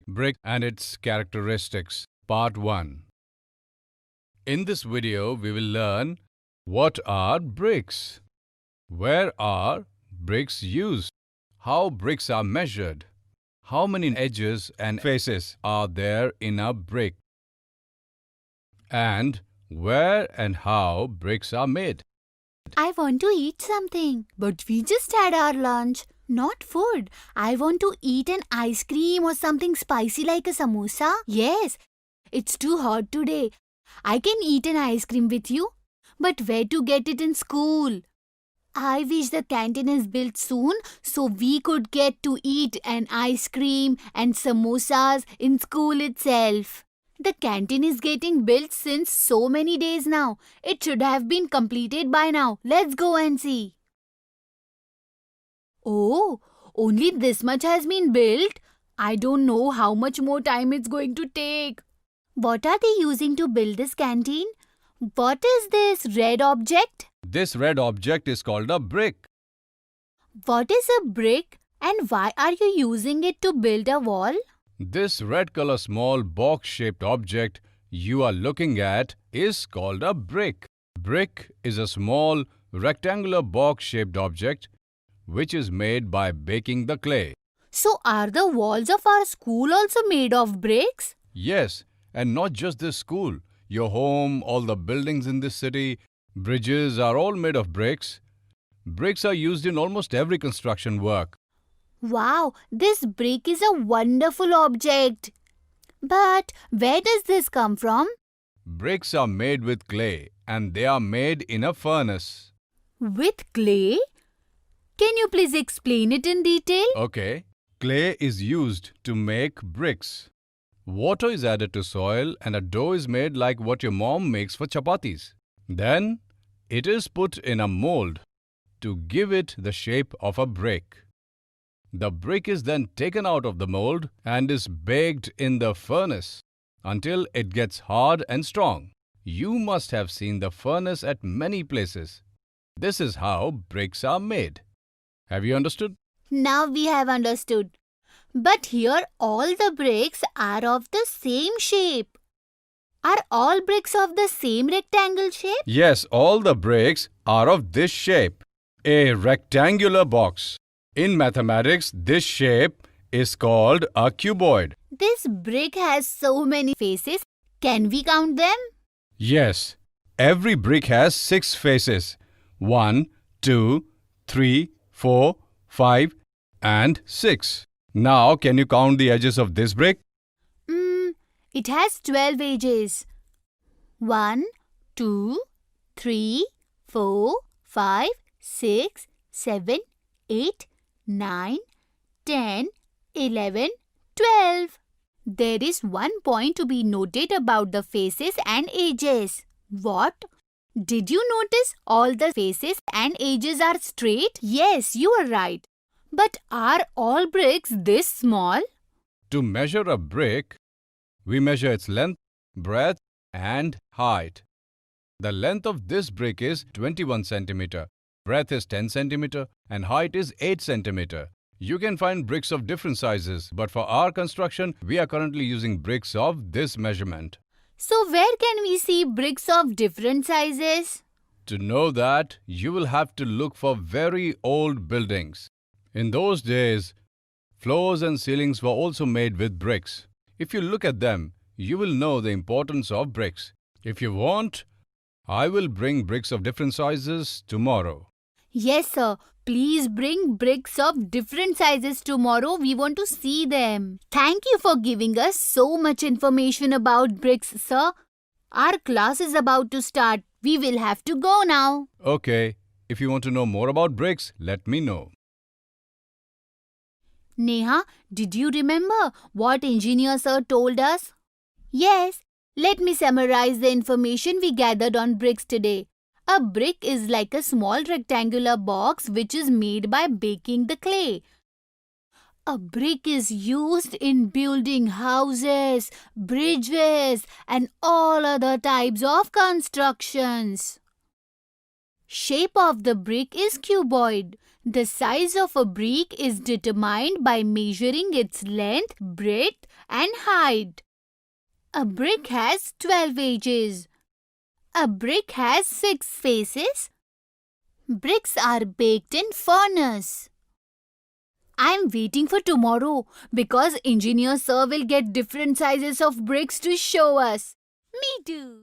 Brick and its characteristics, Part 1. In this video, we will learn what are bricks, where are bricks used, how bricks are measured, how many edges and faces are there in a brick, and where and how bricks are made. I want to eat something, but we just had our lunch. Not food. I want to eat an ice cream or something spicy like a samosa. Yes, it's too hot today. I can eat an ice cream with you, but where to get it in school? I wish the canteen is built soon so we could get to eat an ice cream and samosas in school itself. The canteen is getting built since so many days now. It should have been completed by now. Let's go and see. Oh, only this much has been built? I don't know how much more time it's going to take. What are they using to build this canteen? What is this red object? This red object is called a brick. What is a brick and why are you using it to build a wall? This red color small box-shaped object you are looking at is called a brick. Brick is a small rectangular box-shaped object which is made by baking the clay. So are the walls of our school also made of bricks? Yes, and not just this school. Your home, all the buildings in this city, bridges are all made of bricks. Bricks are used in almost every construction work. Wow, this brick is a wonderful object. But where does this come from? Bricks are made with clay and they are made in a furnace. With clay? Can you please explain it in detail? Okay. Clay is used to make bricks. Water is added to soil and a dough is made like what your mom makes for chapatis. Then it is put in a mold to give it the shape of a brick. The brick is then taken out of the mold and is baked in the furnace until it gets hard and strong. You must have seen the furnace at many places. This is how bricks are made. Have you understood? Now we have understood. But here all the bricks are of the same shape. Are all bricks of the same rectangle shape? Yes, all the bricks are of this shape, a rectangular box. In mathematics, this shape is called a cuboid. This brick has so many faces. Can we count them? Yes, every brick has 6 faces. 1, 2, 3, 4, 5 and 6. Now, can you count the edges of this brick? It has 12 edges. 1, 2, 3, 4, 5, 6, 7, 8, 9, 10, 11, 12. There is one point to be noted about the faces and edges. What? Did you notice all the faces and edges are straight? Yes, you are right. But are all bricks this small? To measure a brick, we measure its length, breadth and height. The length of this brick is 21 centimeter, breadth is 10 centimeter and height is 8 centimeter. You can find bricks of different sizes, but for our construction, we are currently using bricks of this measurement. So where can we see bricks of different sizes? To know that, you will have to look for very old buildings. In those days, floors and ceilings were also made with bricks. If you look at them, you will know the importance of bricks. If you want, I will bring bricks of different sizes tomorrow. Yes, sir. Please bring bricks of different sizes tomorrow. We want to see them. Thank you for giving us so much information about bricks, sir. Our class is about to start. We will have to go now. Okay, if you want to know more about bricks, let me know. Neha, did you remember what engineer sir told us? Yes. Let me summarize the information we gathered on bricks today. A brick is like a small rectangular box which is made by baking the clay. A brick is used in building houses, bridges, and all other types of constructions. Shape of the brick is cuboid. The size of a brick is determined by measuring its length, breadth, and height. A brick has 12 edges. A brick has 6 faces. Bricks are baked in furnace. I'm waiting for tomorrow because engineer sir will get different sizes of bricks to show us. Me too.